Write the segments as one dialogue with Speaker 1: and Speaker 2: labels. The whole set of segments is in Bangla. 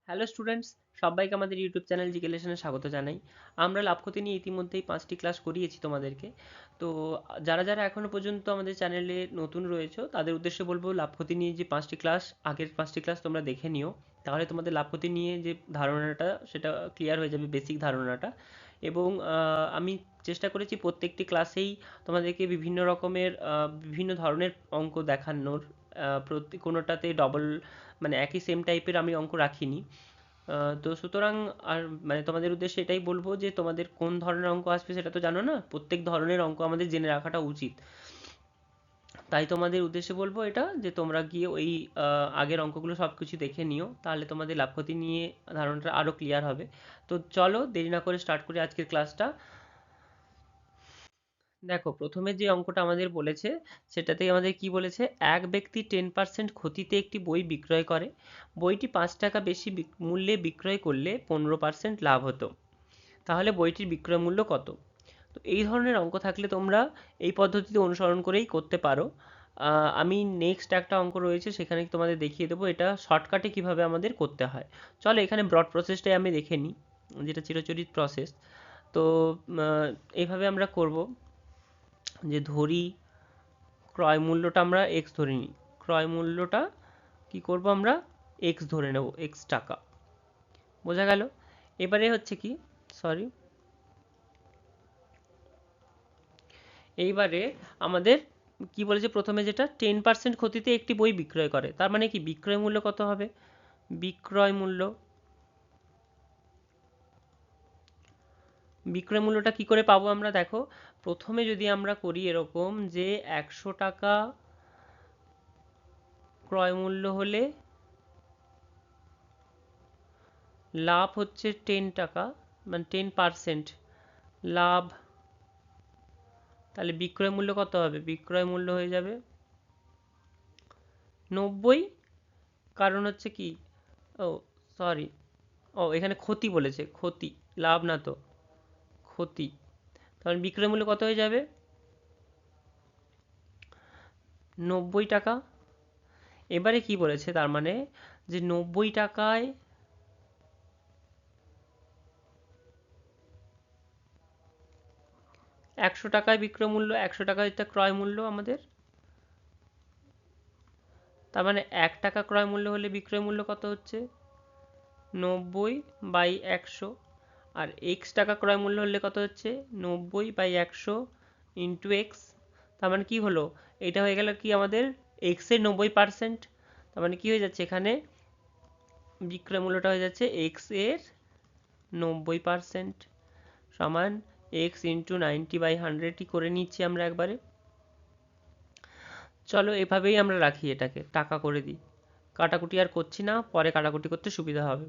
Speaker 1: হ্যালো স্টুডেন্টস, সবাইকে আমাদের ইউটিউব চ্যানেল জিকে লেসনে স্বাগত জানাই। আমরা লাভ ক্ষতি নিয়ে ইতিমধ্যেই 5টি ক্লাস করিয়েছি তোমাদেরকে। তো যারা যারা এখনও পর্যন্ত আমাদের চ্যানেলে নতুন রয়েছে তাদের উদ্দেশ্যে বলবো লাভ ক্ষতি নিয়ে যে 5টি ক্লাস, আগের 5টি ক্লাস তোমরা দেখে নিও। তাহলে তোমাদের লাভ ক্ষতি নিয়ে যে ধারণাটা সেটা ক্লিয়ার হয়ে যাবে, বেসিক ধারণাটা। এবং আমি চেষ্টা করেছি প্রত্যেকটি ক্লাসেই তোমাদেরকে বিভিন্ন রকমের বিভিন্ন ধরনের অঙ্ক দেখানোর। প্রত্যেক কোনোটাতে ডবল মানে একই সেম টাইপের আমি অঙ্ক রাখিনি। তো সুতরাং আর মানে তোমাদের উদ্দেশ্যে এটাই বলবো যে তোমাদের কোন ধরনের অঙ্ক আসবে সেটা তো জানো না, প্রত্যেক ধরনের অঙ্ক আমাদের জেনে রাখাটা উচিত। তাই তোমাদের উদ্দেশ্যে বলবো এটা যে তোমরা গিয়ে ওই আগের অঙ্কগুলো সব কিছু দেখে নিও, তাহলে তোমাদের লাভ ক্ষতি নিয়ে ধারণাটা আরও ক্লিয়ার হবে। তো চলো দেরি না করে স্টার্ট করি আজকের ক্লাসটা। দেখো, প্রথমে যে অঙ্কটা আমাদের বলেছে সেটাতেই আমাদের কি বলেছে, এক ব্যক্তি 10% ক্ষতিতে একটি বই বিক্রয় করে। বইটি 5 টাকা বেশি মূল্যে বিক্রয় করলে 15% লাভ হতো। তাহলে বইটির বিক্রয় মূল্য কত? তো এই ধরনের অঙ্ক থাকলে তোমরা এই পদ্ধতিতে অনুসরণ করেই করতে পারো। আমি নেক্সট একটা অঙ্ক রয়েছে সেখানে তোমাদের দেখিয়ে দেবো এটা শর্টকাটে কিভাবে আমাদের করতে হয়। চলো এখানে ব্রড প্রসেসটাই আমি দেখে নিই, যেটা চিরাচরিত প্রসেস। তো এইভাবে আমরা করব যে ধরি ক্রয় মূল্যটা আমরা এক্স ধরে নিই। ক্রয় মূল্যটা কি করব, আমরা এক্স ধরে নেব, এক্স টাকা। বোঝা গেল? এবারে হচ্ছে কি, সরি, এইবারে আমাদের কি বলেছে প্রথমে, যেটা 10% ক্ষতিতে একটি বই বিক্রয় করে, তার মানে কি বিক্রয় মূল্য কত হবে? বিক্রয় মূল্য, বিক্রয় মূল্যটা কি করে পাবো আমরা? দেখো, প্রথমে যদি আমরা করি এরকম যে 100 টাকা ক্রয় মূল্য হলে লাভ হচ্ছে 10 টাকা, মানে 10% লাভ, তাহলে বিক্রয় মূল্য কত হবে? বিক্রয় মূল্য হয়ে যাবে 90। কারণ হচ্ছে কি, ও সরি, ও এখানে ক্ষতি বলেছে, ক্ষতি, লাভ না তো, ক্ষতি। তাহলে বিক্রয় মূল্য কত হয়ে যাবে? 90 টাকা। এবারে কি বলেছে, তার মানে যে 90 টাকায় 100 টাকায় বিক্রয় মূল্য, 100 টাকায় এটা ক্রয় মূল্য আমাদের। তার মানে 1 টাকা ক্রয় মূল্য হলে বিক্রয় মূল্য কত হচ্ছে? 90/100। আর এক্স টাকা ক্রয় মূল্য হলে কত হচ্ছে? 90/100 ইন্টু এক্স। তার মানে কি হলো, এটা হয়ে গেল কি আমাদের এক্স এর 90%। তার মানে কি হয়ে যাচ্ছে এখানে, বিক্রয় মূল্যটা হয়ে যাচ্ছে এক্স এর 90% সমান এক্স ইন্টু 90/100ই করে নিচ্ছি আমরা একবারে। চলো এভাবেই আমরা রাখি, এটাকে টাকা করে দিই, কাটাকুটি আর করছি না, পরে কাটাকুটি করতে সুবিধা হবে।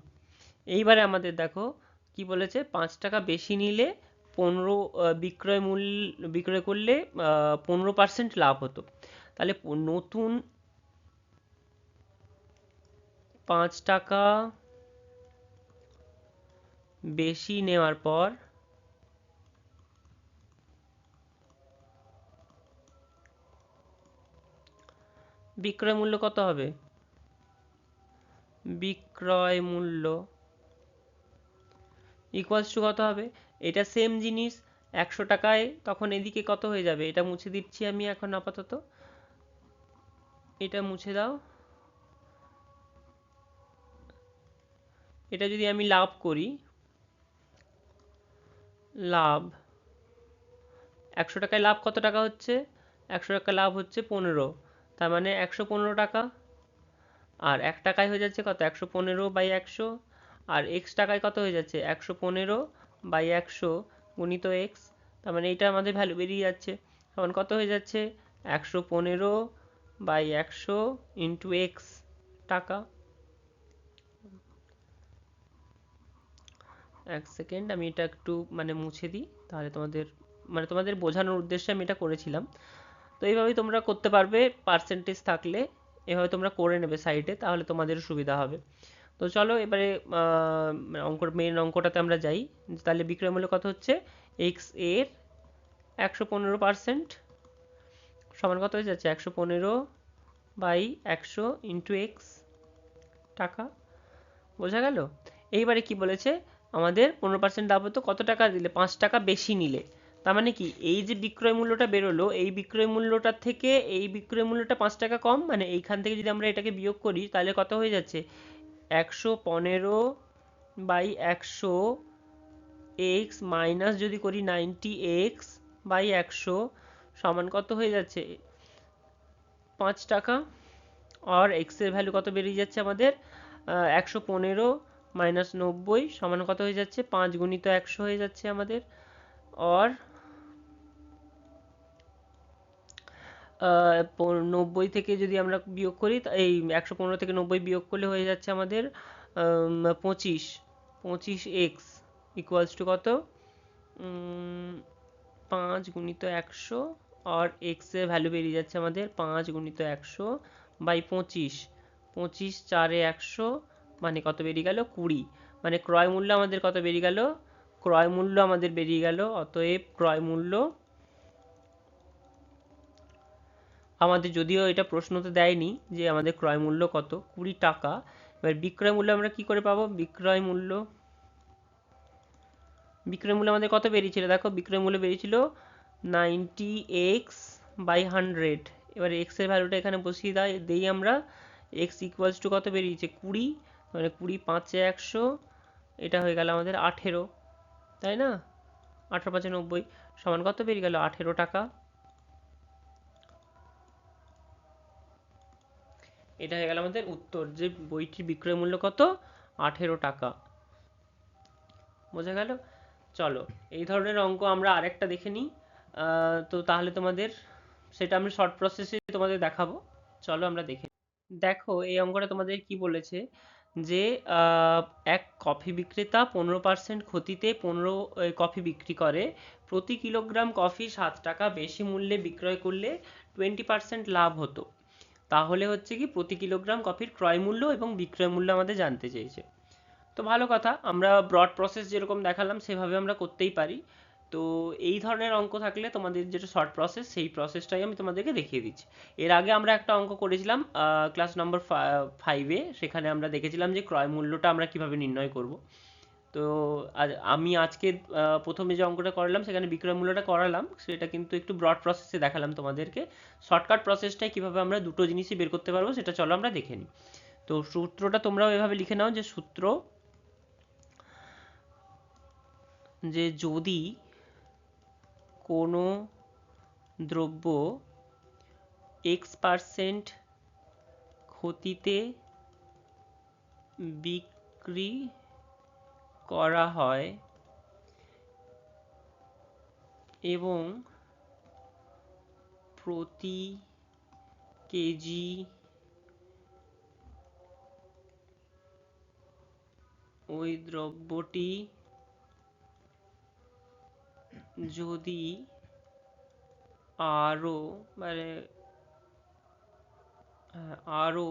Speaker 1: এইবারে আমাদের দেখো কি বলেছে, 5 টাকা বেশি নিলে 15 বিক্রয় মূল্য, বিক্রয় করলে 15% লাভ হতো। তাহলে নতুন 5 টাকা বেশি নেওয়ার পর বিক্রয় মূল্য কত হবে? বিক্রয় মূল্য ইকুয়ালস টু কত হবে? এটা সেম জিনিস 100 টাকায়, তখন এদিকে কত হয়ে যাবে, এটা মুছে দিচ্ছি আমি এখন আপাতত, এটা মুছে দাও। এটা যদি আমি লাভ করি, লাভ 100 টাকায় লাভ কত টাকা হচ্ছে? 100 টাকা লাভ হচ্ছে 15, তার মানে 115 টাকা। আর 1 টাকায় হয়ে যাচ্ছে কত? 115/100। আর এক্স টাকায় কত হয়ে যাচ্ছে? 115/100 গুণিত এক্স। তার মানে এইটা আমাদের ভ্যালু বেরিয়ে যাচ্ছে, তখন কত হয়ে যাচ্ছে? 115/100 ইন্টু এক্স টাকা। এক সেকেন্ড, আমি এটা একটু মানে মুছে দিই, তাহলে তোমাদের মানে তোমাদের বোঝানোর উদ্দেশ্যে আমি এটা করেছিলাম। তো এইভাবেই তোমরা করতে পারবে, পার্সেন্টেজ থাকলে এভাবে তোমরা করে নেবে সাইডে, তাহলে তোমাদেরও সুবিধা হবে। তো চলো এবারে অঙ্কর মেন অঙ্কটাতে আমরা যাই। তাহলে বিক্রয় মূল্য কত হচ্ছে? এক্স এর 115% সমান কত হয়ে যাচ্ছে? 115/100 ইন্টু এক্স টাকা। বোঝা গেল? এইবারে কি বলেছে, আমাদের 15% লাভ হতো কত টাকা দিলে, 5 টাকা বেশি নিলে। তার মানে কি, এই যে বিক্রয় মূল্যটা বেরোলো, এই বিক্রয় মূল্যটার থেকে এই বিক্রয় মূল্যটা 5 টাকা কম, মানে এইখান থেকে যদি আমরা এটাকে বিয়োগ করি তাহলে কত হয়ে যাচ্ছে, 115 বাই 100 এক্স মাইনাস যদি করি 90 এক্স বাই 100 সমান কত হয়ে যাচ্ছে, 5 টাকা। আর এক্স এর ভ্যালু কত বেরিয়ে যাচ্ছে আমাদের, 115 মাইনাস 90 সমান কত হয়ে যাচ্ছে, 5 গুণিত 100 হয়ে যাচ্ছে আমাদের। আর 90 থেকে যদি আমরা বিয়োগ করি, এই 115 থেকে 90 বিয়োগ করলে হয়ে যাচ্ছে আমাদের 25, 25x ইকুয়ালস টু কত, 5 গুণিত 100, আর এক্স এর ভ্যালু বেরিয়ে যাচ্ছে আমাদের 5 গুণিত 100 বাই 25, 25 4 100 মানে কত বেরিয়ে গেল, 20। মানে ক্রয় মূল্য আমাদের কত বেরিয়ে গেল, ক্রয় মূল্য আমাদের বেরিয়ে গেল, অতএব ক্রয় মূল্য আমাদের, যদিও এটা প্রশ্নতে দেয়নি যে আমাদের ক্রয় মূল্য কত, 20 টাকা। এবার বিক্রয় মূল্য আমরা কি করে পাবো, বিক্রয় মূল্য, বিক্রয় মূল্য আমাদের কত বেরিয়েছিল, দেখো বিক্রয় মূল্য বেরিয়েছিল 90x বাই 100। এবার এক্স এর ভ্যালুটা এখানে বসিয়ে দেই আমরা, এক্স ইকুয়ালস টু কত বেরিয়েছে, 20, মানে 20 5 100, এটা হয়ে গেল আমাদের 18, তাই না, 18 5 90 সমান কত বেরিয়ে গেল, 18 টাকা। এটা হয়ে গেল আমাদের উত্তর, যে বইটির বিক্রয় মূল্য কত, 18 টাকা। বোঝা গেল? চলো, এই ধরনের অঙ্ক আমরা আরেকটা দেখে নিই। তো তাহলে তোমাদের সেটা আমি শর্ট প্রসেসে তোমাদের দেখাবো। চলো আমরা দেখে নিই। দেখো এই অঙ্কটা তোমাদের কি বলেছে, যে আহ, এক কফি বিক্রেতা 15% ক্ষতিতে 15 কফি বিক্রি করে, প্রতি কিলোগ্রাম কফি 7 টাকা বেশি মূল্যে বিক্রয় করলে 20% লাভ হতো। তাহলে হচ্ছে কি, প্রতি কিলোগ্রাম কফির ক্রয় মূল্য এবং বিক্রয় মূল্য আমাদের জানতে চেয়েছে। তো ভালো কথা, আমরা ব্রড প্রসেস যেরকম দেখালাম সেভাবে আমরা করতেই পারি। তো এই ধরনের অঙ্ক থাকলে তোমাদের যেটা শর্ট প্রসেস, সেই প্রসেসটাই আমি তোমাদেরকে দেখিয়ে দিচ্ছি। এর আগে আমরা একটা অঙ্ক করেছিলাম ক্লাস নম্বর 5-এ, সেখানে আমরা দেখেছিলাম যে ক্রয় মূল্যটা আমরা কিভাবে নির্ণয় করব। তো আমি আজকে প্রথমে যে অঙ্কটা করালাম সেখানে বিক্রয় মূল্যটা করালাম, সেটা কিন্তু একটু ব্রড প্রসেসে দেখালাম তোমাদেরকে। শর্টকাট প্রসেসটাই কিভাবে আমরা দুটো জিনিসই বের করতে পারবো সেটা চলো আমরা দেখে নিই। তো সূত্রটা তোমরাও এভাবে লিখে নাও, যে সূত্র, যে যদি কোনো দ্রব্য x% ক্ষতিতে বিক্রি করা হয় এবং প্রতি কেজি ওই দ্রব্যটি যদি আরও, মানে আরও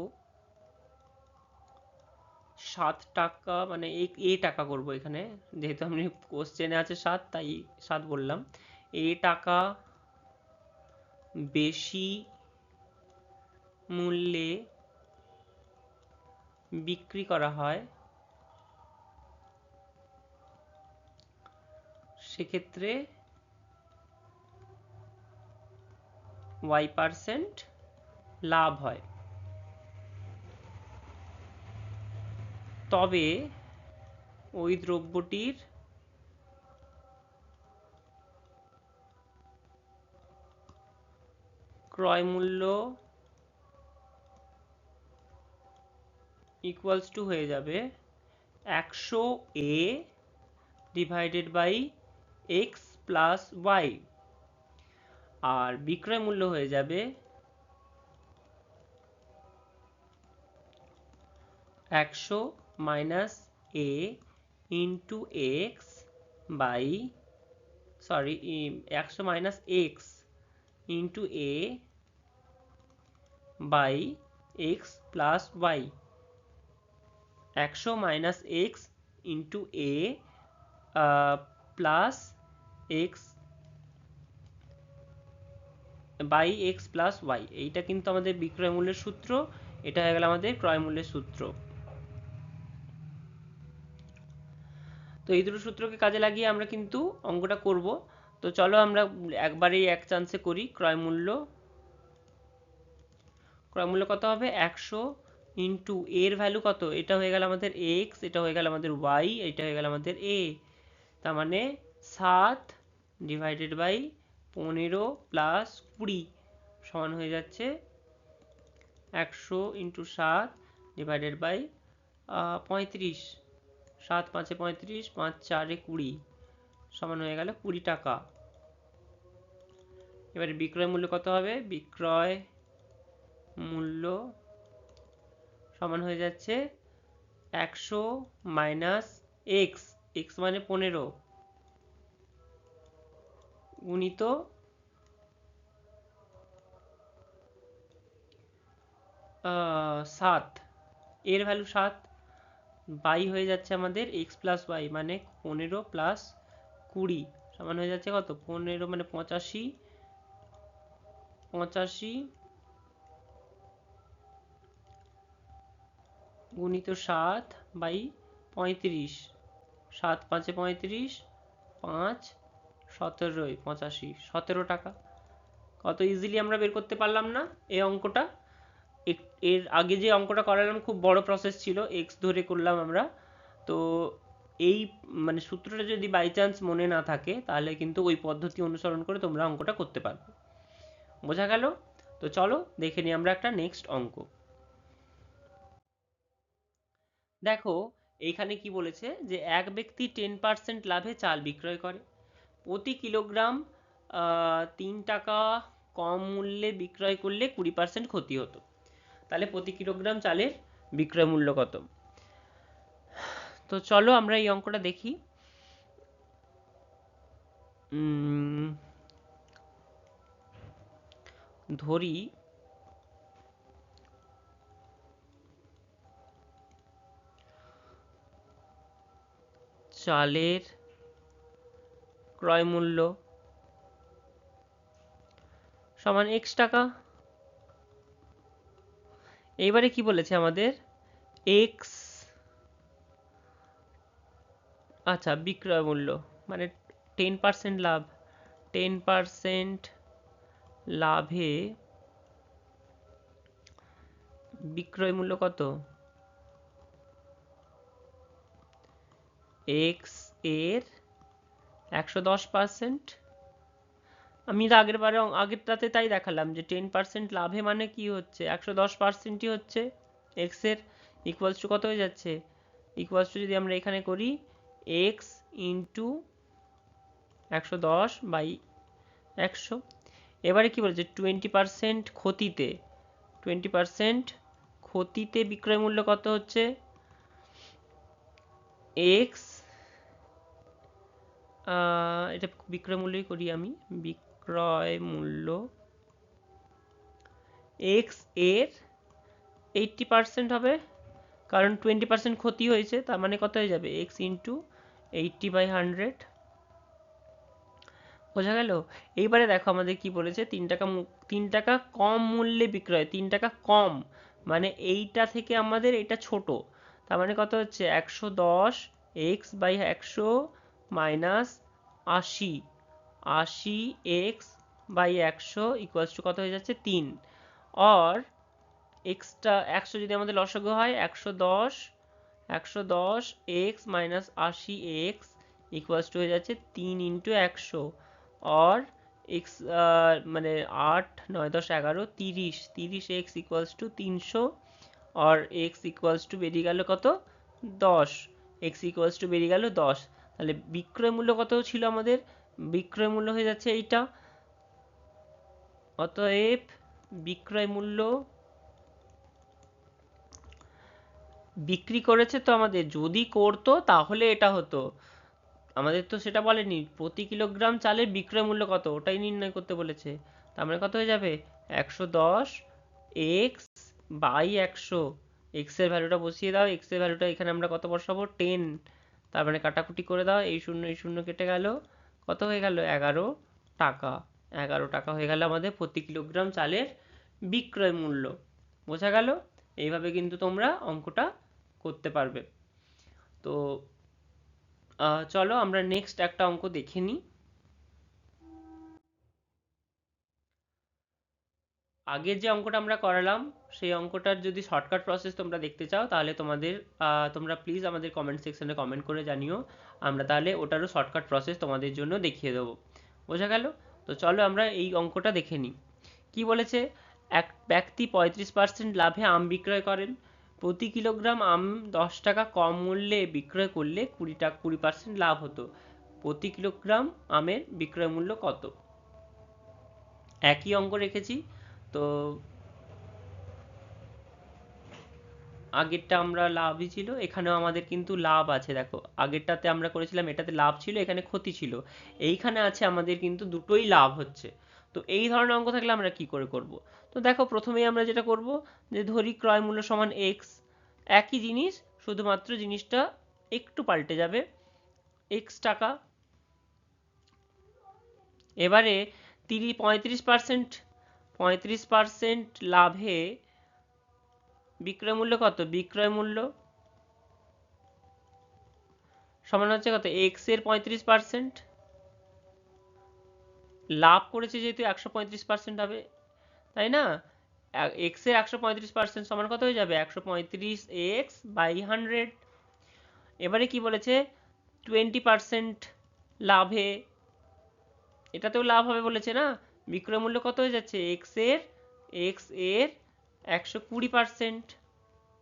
Speaker 1: 7 টাকা, মানে এ টাকা করব এখানে, যেহেতু আমি কোশ্চেনে আছে 7 তাই 7 বললাম, এ টাকা বেশি মূল্যে বিক্রি করা হয়, সেক্ষেত্রে y% লাভ হয়। তবে ওই দ্রব্যটির ক্রয় মূল্য ইকুয়ালস টু হয়ে যাবে 100a divided by x plus y, আর বিক্রয় মূল্য হয়ে যাবে 100 minus a into x by, sorry, 100 minus x into a by x plus y, 100 minus x into a plus x by x plus y, এইটা কিন্তু আমাদের বিক্রয় মূল্যের সূত্র, এটা হয়ে গেল আমাদের ক্রয় মূল্যের সূত্র। তো এই দুটো সূত্রকে কাজে লাগিয়ে আমরা কিন্তু অঙ্কটা করব। তো চলো আমরা একবারেই এক চান্সে করি। ক্রয় মূল্য কত হবে? 100 ইন্টু এর ভ্যালু কত? এটা হয়ে গেল আমাদের এক্স, এটা হয়ে গেল আমাদের ওয়াই, এটা হয়ে গেল আমাদের এ। তার মানে 7 ডিভাইডেড বাই 15 প্লাস 20 সমান হয়ে যাচ্ছে 100 ইন্টু 7 ডিভাইডেড বাই 35। 7 5 এ 35, 5 4 এ 20 সমান হয়ে গেল 20 টাকা। এবারে বিক্রয় মূল্য কত হবে? বিক্রয় মূল্য সমান হয়ে যাচ্ছে 100 মাইনাস এক্স, এক্স মানে 15 গুণিত 7, এর ভ্যালু 7, বাই হয়ে যাচ্ছে আমাদের এক্স প্লাস ওয়াই মানে 15 প্লাস 20 সমান হয়ে যাচ্ছে কত? 15 মানে 85, 85 গুণিত 7 বাই 35। 7 5 এ 35, 5 17 85, 17 টাকা। কত ইজিলি আমরা বের করতে পারলাম না এই অঙ্কটা? এর আগে যে অঙ্কটা করালাম খুব বড় প্রসেস ছিল, এক্স ধরে করলাম আমরা। তো এই মানে সূত্রটা যদি বাই চান্স মনে না থাকে তাহলে কিন্তু ওই পদ্ধতি অনুসরণ করে তোমরা অঙ্কটা করতে পারবে। বোঝা গেল? তো চলো দেখে নিই আমরা একটা নেক্সট অঙ্ক। দেখো এইখানে কি বলেছে যে এক ব্যক্তি 10% লাভে চাল বিক্রয় করে। প্রতি কিলোগ্রাম 3 টাকা কম মূল্যে বিক্রয় করলে 20% ক্ষতি হতো। তাহলে প্রতি কিলোগ্রাম চালের বিক্রয় মূল্য কত? তো চলো আমরা এই অঙ্কটা দেখি। ধরি চালের ক্রয় মূল্য সমান x টাকা। এইবারে কি বলেছে আমাদের? x, আচ্ছা বিক্রয় মূল্য মানে 10% লাভ, 10% লাভে বিক্রয় মূল্য কত? x এর 110%। আমি আগেরটাতে তাই দেখালাম যে 10% লাভে মানে কি হচ্ছে? 110%ই হচ্ছে x এর ইকুয়ালস টু কত হয়ে যাচ্ছে? ইকুয়ালস টু যদি আমরা এখানে করি x ইন্টু 110 বাই 100। এবারে কি বলেছে? 20% ক্ষতিতে, 20% ক্ষতিতে বিক্রয় মূল্য কত হচ্ছে? x, এটা বিক্রয় মূল্যই করি আমি, বিক্রয় মূল্য x এর 80% হবে, কারণ 20% ক্ষতি হয়েছে, তার মানে কত হয়ে যাবে? x into 80/100। বোঝা গেল? এইবারে দেখো আমাদের কি বলেছে? 3 টাকা কম মূল্যে বিক্রয়, 3 টাকা কম মানে এইটা থেকে আমাদের এটা ছোট, তার মানে কত হচ্ছে? 110 x by 100 minus 80, 80 x by 100 equals to কত হয়ে যাচ্ছে? 3। আর এক্সটা 100 যদি আমাদের লসাগু হয় 110 x minus 80 x equals to হয়ে যাচ্ছে 3 ইন্টু 100। और x মানে 8 9 10 11 30, 30 x ইকুয়ালস টু 300 और x ইকুয়ালস টু বেরিয়ে গেল কত? 10, x ইকুয়ালস টু বেরিয়ে গেল 10। তাহলে বিক্রয় মূল্য কত ছিল আমাদের? বিক্রয় মূল্য হয়ে যাচ্ছে এইটা। অতএব বিক্রয় মূল্য বিক্রি করেছে তো আমাদের, যদি করতো তাহলে এটা হতো, আমাদের তো সেটা বলেনি। প্রতি কিলোগ্রাম চালের বিক্রয় মূল্য কত ওটাই নির্ণয় করতে বলেছে। তার মানে কত হয়ে যাবে? 110 এক্স বাই 100, এক্স এর ভ্যালুটা বসিয়ে দাও, এক্স এর ভ্যালুটা এখানে আমরা কত বসাবো? 10। তার মানে কাটাকুটি করে দাও, এই শূন্য কেটে গেল, কত হয়ে গেল? 11 টাকা। 11 টাকা হয়ে গেল আমাদের প্রতি কিলোগ্রাম চালের বিক্রয় মূল্য। বোঝা গেল? এইভাবে কিন্তু তোমরা অঙ্কটা করতে পারবে। তো চলো আমরা নেক্সট একটা অঙ্ক দেখে নিই। আগের যে অঙ্কটা আমরা করালাম সেই অঙ্কটার যদি শর্টকাট প্রসেস তোমরা দেখতে চাও তাহলে তোমরা প্লিজ আমাদের কমেন্ট সেকশনে কমেন্ট করে জানিও, আমরা তাহলে ওটারও শর্টকাট প্রসেস তোমাদের জন্য দেখিয়ে দেবো। বোঝা গেল? তো চলো আমরা এই অঙ্কটা দেখে নিই। কি বলেছে? এক ব্যক্তি 35% লাভে আম বিক্রয় করেন। প্রতি কিলোগ্রাম আম 10 টাকা কম মূল্যে বিক্রয় করলে 20% লাভ হতো। প্রতি কিলোগ্রাম আমের বিক্রয় মূল্য কত? একই অঙ্ক রেখেছি। তো আগেরটা আমরা লাভই ছিল, এখানেও আমাদের কিন্তু লাভ আছে। দেখো আগেরটাতে আমরা করেছিলাম এটাতে লাভ ছিল, এখানে ক্ষতি ছিল। এইখানে আছে আমাদের কিন্তু দুটোই লাভ হচ্ছে। তো এই ধরনের অঙ্ক থাকলে আমরা কি করে করব? তো দেখো প্রথমেই আমরা যেটা করব, যে ধরি ক্রয় মূল্য সমান এক্স। একই জিনিস, শুধুমাত্র জিনিসটা একটু পাল্টে যাবে। এক্স টাকা। এবারে 35%, 35% লাভে বিক্রয় মূল্য কত? বিক্রয় মূল্য সমান হচ্ছে কত? এক্স এর 35%। লাভ করেছে যেহেতু 135% হবে, তাই না? এক্স এর 135% সমান কত হয়ে যাবে? 135x/100। এবারে কি বলেছে? 20% লাভে, এটাতেও লাভ হবে বলেছে না? বিক্রয় মূল্য কত হয়ে যাচ্ছে? এক্স এর 120%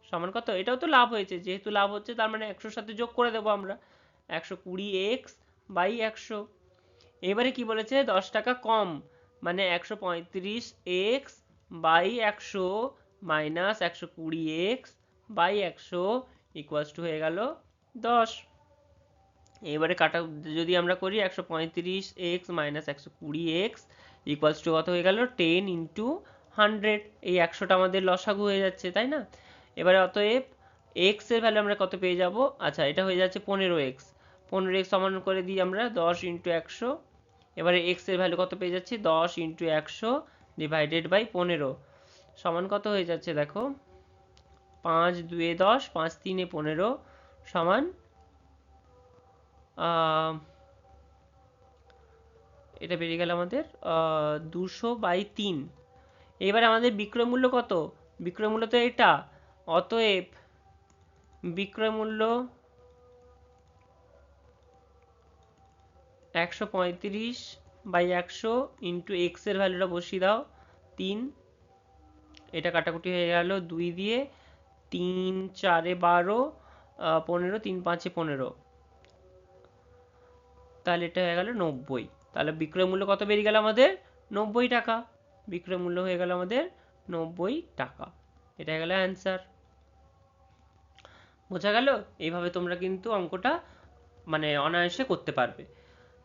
Speaker 1: সমান কত? এটাও তো লাভ হয়েছে, যেহেতু লাভ হচ্ছে তার মানে 100-র সাথে যোগ করে দেবো আমরা। 120x/100। এবারে কি বলেছে? 10 টাকা কম, মানে 135x/100 minus 120x/100 equals to হয়ে গেল 10। এবারে কাটা যদি আমরা করি, 135x minus 120x equals to কত হয়ে গেল? 10 × 100। এই 100টা আমাদের লসাগু হয়ে যাচ্ছে, তাই না? এবারে অতএব এক্স এর ভ্যালু আমরা কত পেয়ে যাব? আচ্ছা, এটা হয়ে যাচ্ছে 15x। 15x সমান করে দিই আমরা 10 × 100। এবারে এক্স এর ভ্যালু কত পেয়ে যাচ্ছি? 10 × 100 ডিভাইডেড বাই 15 সমান কত হয়ে যাচ্ছে দেখো? 5 2 10, 5 3 15 সমান এটা বেরিয়ে গেল আমাদের 200/3। এবার আমাদের বিক্রয় মূল্য কত? বিক্রয় মূল্য তো এটা। অতএব বিক্রয় মূল্য 135/100 ইন্টু এক্স এর ভ্যালুটা বসিয়ে দাও 3। এটা কাটাকুটি হয়ে গেল 2 দিয়ে, 3 4 12, 15, 3 5 15, তাহলে এটা হয়ে গেল 90। তাহলে বিক্রয় মূল্য কত বেরিয়ে গেল আমাদের? 90 টাকা। বিক্রয় মূল্য হয়ে গেল আমাদের 90 টাকা। এটা হয়ে গেল অ্যান্সার। বোঝা গেল? এইভাবে তোমরা কিন্তু অঙ্কটা মানে অনায়াসে করতে পারবে।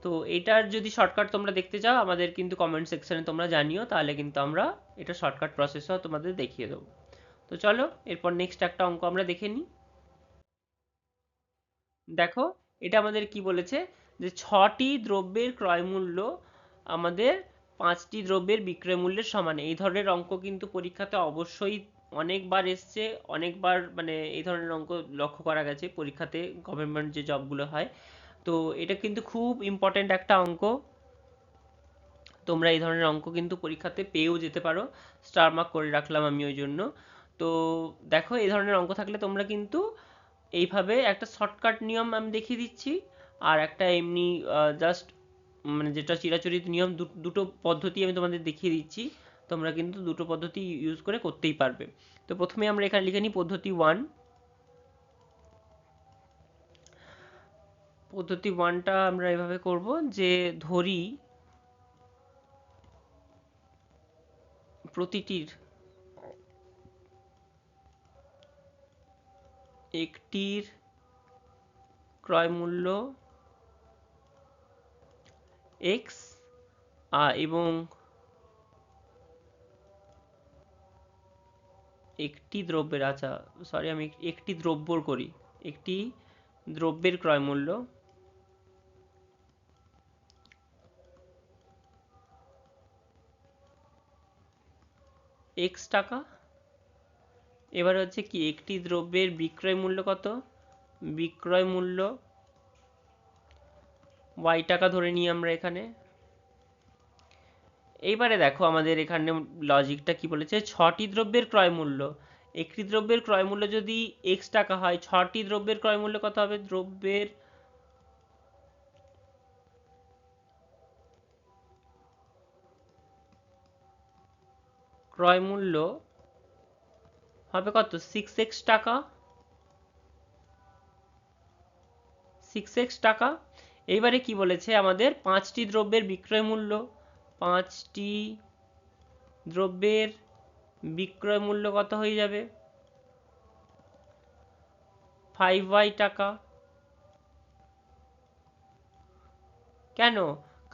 Speaker 1: তো এটার যদি শর্টকাট তোমরা দেখতে চাও আমাদের কিন্তু কমেন্ট সেকশনে তোমরা জানিও, তাহলে কিন্তু আমরা এটা শর্টকাট প্রসেসও তোমাদের দেখিয়ে দেবো। তো চলো এরপর নেক্সট একটা অঙ্ক আমরা দেখে নিই। দেখো এটা আমাদের কি বলেছে, যে 6টি দ্রব্যের ক্রয় মূল্য আমাদের 5টি দ্রব্যের বিক্রয় মূল্যের সমান। এই ধরনের অঙ্ক কিন্তু পরীক্ষাতে অবশ্যই অনেকবার এসছে, অনেকবার মানে এই ধরনের অঙ্ক লক্ষ্য করা গেছে পরীক্ষাতে, গভর্নমেন্ট যে জবগুলো হয়। তো এটা কিন্তু খুব ইম্পর্টেন্ট একটা অঙ্ক। তোমরা এই ধরনের অঙ্ক কিন্তু পরীক্ষাতে পেয়েও যেতে পারো, স্টার মার্ক করে রাখলাম আমি ওই জন্য। তো দেখো এই ধরনের অঙ্ক থাকলে তোমরা কিন্তু এইভাবে একটা শর্টকাট নিয়ম আমি দেখিয়ে দিচ্ছি, আর একটা এমনি জাস্ট মানে যেটা চিরাচরিত নিয়ম, দুটো পদ্ধতি আমি তোমাদের দেখিয়ে দিচ্ছি। তোমরা কিন্তু দুটো পদ্ধতি ইউজ করে করতেই পারবে। তো প্রথমে আমরা এখানে লিখে নিই পদ্ধতি 1। পদ্ধতি 1টা আমরা এভাবে করব, যে ধরি প্রতিটির একটির ক্রয় মূল্য এক্স, এবং একটি দ্রব্যের, আচ্ছা সরি আমি একটি দ্রব্যর করি, একটি দ্রব্যের ক্রয় মূল্য এক্স টাকা। এবার হচ্ছে কি একটি দ্রব্যের বিক্রয় মূল্য কত? বিক্রয় মূল্য ওয়াই টাকা ধরে নিই আমরা এখানে। এইবারে দেখো আমাদের এখানে লজিকটা কি বলেছে, 6টি দ্রব্যের ক্রয় মূল্য, একটি দ্রব্যের ক্রয় মূল্য যদি x টাকা হয়, 6টি দ্রব্যের ক্রয় মূল্য কত হবে? দ্রব্যের ক্রয় মূল্য হবে কত? 6x টাকা, 6x টাকা। এইবারে কি বলেছে আমাদের, 5টি দ্রব্যের বিক্রয় মূল্য, 5টি দ্রব্যের বিক্রয় মূল্য কত হয়ে যাবে? 5y টাকা। কেন?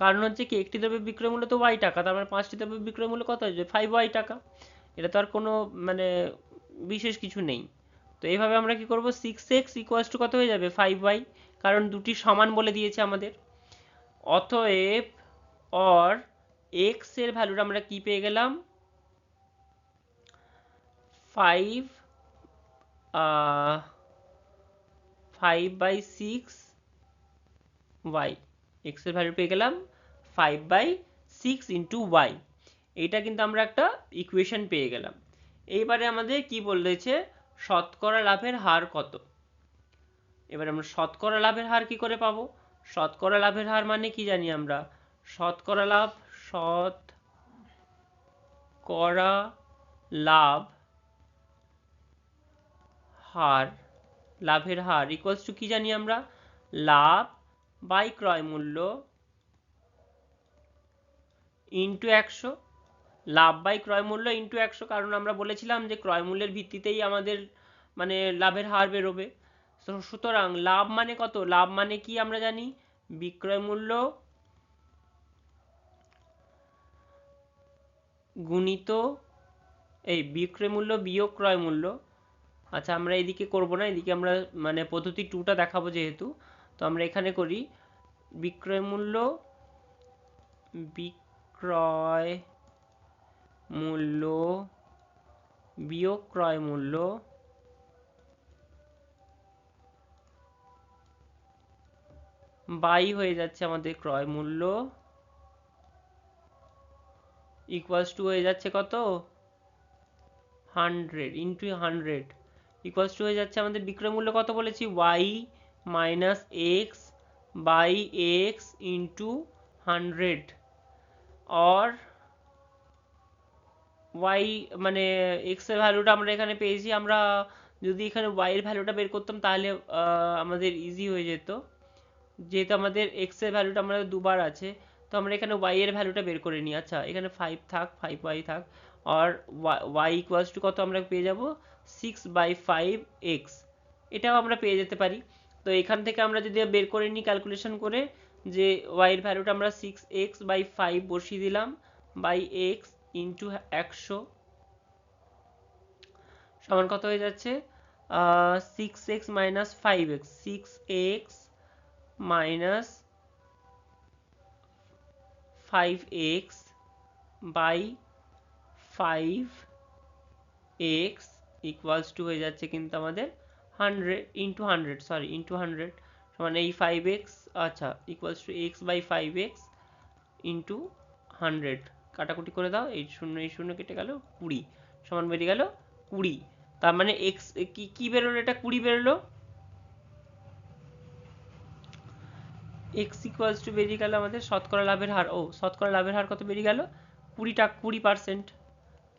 Speaker 1: কারণ হচ্ছে কি, একটি দ্রব্যের বিক্রয় মূল্য তো y টাকা, তার মানে 5টি দ্রব্যের বিক্রয় মূল্য কত হয়ে যাবে? 5y টাকা। এটা তো আর কোনো মানে বিশেষ কিছু নেই। তো এইভাবে আমরা কি করব, 6x ইকুয়ালস টু কত হয়ে যাবে? 5y, কারণ দুটি সমান বলে দিয়েছে আমাদের। অতএব অর x এর ভ্যালুটা আমরা কি পেয়ে গেলাম? 5 5/6 y, x এর ভ্যালু পেয়ে গেলাম 5/6 ইন্টু y। এইটা কিন্তু আমরা একটা ইকুয়েশন পেয়ে গেলাম। এইবারে আমাদের কি বলেছে, শতকরা লাভের হার কত। এবার আমরা শতকরা লাভের হার কি করে পাবো? শতকরা লাভের হার মানে কি জানি আমরা? শতকরা লাভ, শতকরা লাভ হার, লাভের হার ইকুয়ালস টু কি জানি আমরা? লাভ বাই ক্রয় মূল্য ইন্টু 100। লাভ বাই ক্রয় মূল্য ইন্টু 100, কারণ আমরা বলেছিলাম যে ক্রয় মূল্যের ভিত্তিতেই আমাদের মানে লাভের হার বেরোবে। সুতরাং লাভ মানে কত? লাভ মানে কি আমরা জানি? বিক্রয় মূল্য গুণিত এই বিক্রয় মূল্য বিয়োগ ক্রয় মূল্য। আচ্ছা, আমরা এদিকে করব না, এদিকে আমরা মানে পদ্ধতি 2টা দেখাবো যেহেতু, তো আমরা এখানে করি বিক্রয় মূল্য বিক্রয় মূল্য বিয়োগ ক্রয় মূল্য বাই হয়ে যাচ্ছে আমাদের ক্রয় মূল্য ইকুয়ালস টু হয়ে যাচ্ছে কত? 100 ইন্টু 100 ইকুয়ালস টু হয়ে যাচ্ছে আমাদের বিক্রয় মূল্য কত বলেছি? y minus X by X into 100। Or y মানে x এর ভ্যালুটা আমরা এখানে পেয়েছি। আমরা যদি এখানে y এর ভ্যালুটা বের করতাম তাহলে আমাদের ইজি হয়ে যেত, যেহেতু আমাদের x এর ভ্যালুটা আমাদের দুবার আছে। তো আমরা এখানে y এর ভ্যালুটা বের করে নিই। আচ্ছা, এখানে 5 থাক, 5y থাক, আর y ইকুয়ালস টু কত আমরা পেয়ে যাব? 6/5x। এটাও আমরা পেয়ে যেতে পারি। তো এখান থেকে আমরা যদি বের করে নিই ক্যালকুলেশন করে, যে y এর ভ্যালুটা আমরা 6x/5 বসিয়ে দিলাম বাই x ইন্টু 100 সমান কত হয়ে যাচ্ছে? 6x minus 5x, 6x minus 5x by 5x equals to হয়ে যাচ্ছে কিন্তু আমাদের 100 ইন্টু 100, সরি ইন্টু 100 সমান এই 5x, আচ্ছা equals to x by 5x into 100। কাটাকুটি করে দাও, এই শূন্য কেটে গেল, 20 সমান বেরিয়ে গেল 20। তার মানে x কি বেরোলো? এটা 20 বেরোলো। x ইকুয়ালস টু বেরিয়ে গেল আমাদের শতকরা লাভের হার। ও, শতকরা লাভের হার কত বেরিয়ে গেল? 20%।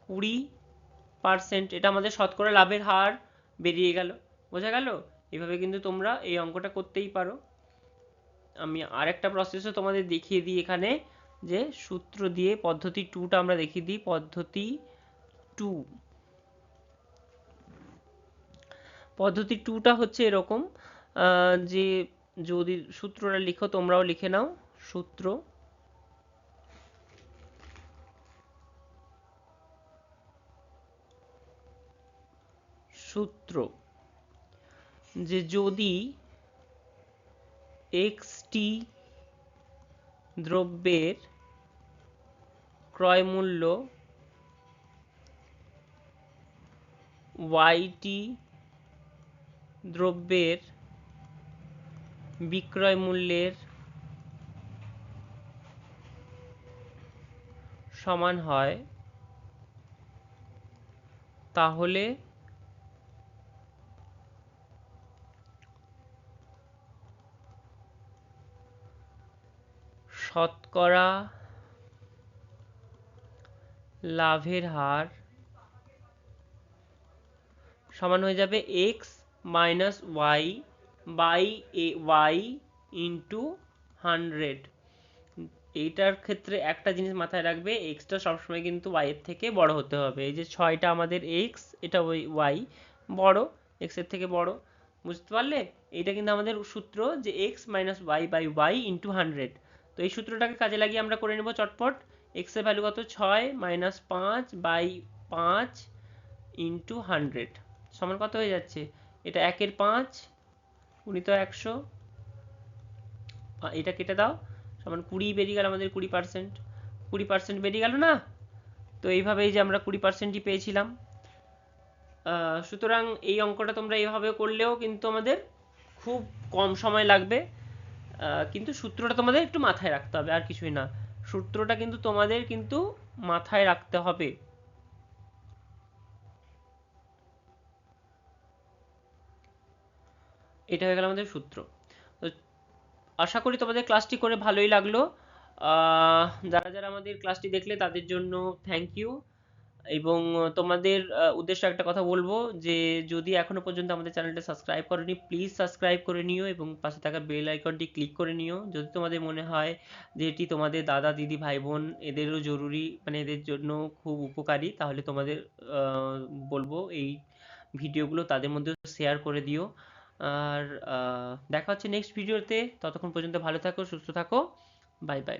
Speaker 1: 20%, এটা আমাদের শতকরা লাভের হার বেরিয়ে গেল। বোঝা গেল? এভাবে কিন্তু তোমরা এই অঙ্কটা করতেই পারো। আমি আরেকটা প্রসেসও তোমাদের দেখিয়ে দিই এখানে, যে সূত্র দিয়ে পদ্ধতি 2টা আমরা দেখিয়ে দিই। পদ্ধতি 2, পদ্ধতি 2টা হচ্ছে এরকম, যে যদি সূত্রটা লিখো, তোমরাও লিখে নাও। সূত্র, সূত্র যে যদি এক্সটি দ্রব্যের ক্রয় মূল্য ওয়াইটি দ্রব্যের বিক্রয় মূল্যের সমান হয় তাহলে শতকরা লাভের হার সমান হয়ে যাবে X minus Y by Y into 100। এইটার ক্ষেত্রে একটা জিনিস মাথায় রাখবে, এক্সটা সবসময় কিন্তু ওয়াই এর থেকে বড় হতে হবে। এই যে 6টা আমাদের এক্স, এটা ওই ওয়াই বড়, এক্স এর থেকে বড়, বুঝতে পারলে? এইটা কিন্তু আমাদের সূত্র যে X minus Y by Y into 100। তো এই সূত্রটাকে কাজে লাগিয়ে আমরা করে নেব চটপট। এক্স এর ভ্যালু কত? 6 মাইনাস 5 বাই 5 ইন্টু 100 সমান কত হয়ে যাচ্ছে? এটা 1-এর 5 গুণিত 100, এটা কেটে দাও, সমান 20 বেরিয়ে গেল আমাদের 20%। 20% বেরিয়ে গেল না? তো এইভাবেই যে আমরা 20%ই পেয়েছিলাম। সুতরাং এই অঙ্কটা তোমরা এইভাবে করলেও কিন্তু আমাদের খুব কম সময় লাগবে, কিন্তু সূত্রটা তোমাদের একটু মাথায় রাখতে হবে, আর কিছুই না। সূত্রটা কিন্তু তোমাদের কিন্তু মাথায় রাখতে হবে। এটা হয়ে গেল আমাদের সূত্র। তো আশা করি তোমাদের ক্লাসটি করে ভালোই লাগলো। যারা যারা আমাদের ক্লাসটি দেখলে তাদের জন্য থ্যাংক ইউ। এবং তোমাদের উদ্দেশ্যে একটা কথা বলবো যে যদি এখনো পর্যন্ত আমাদের চ্যানেলটা সাবস্ক্রাইব করোনি, প্লিজ সাবস্ক্রাইব করে নিও এবং পাশে থাকা বেল আইকনটি ক্লিক করে নিও। যদি তোমাদের মনে হয় যে এটি তোমাদের দাদা দিদি ভাই বোন এদেরও জরুরি, মানে এদের জন্য খুব উপকারী, তাহলে তোমাদের বলবো এই ভিডিওগুলো তাদের মধ্যে শেয়ার করে দিও। আর দেখা হচ্ছে নেক্সট ভিডিওতে। ততক্ষণ পর্যন্ত ভালো থাকো, সুস্থ থাকো। Bye bye.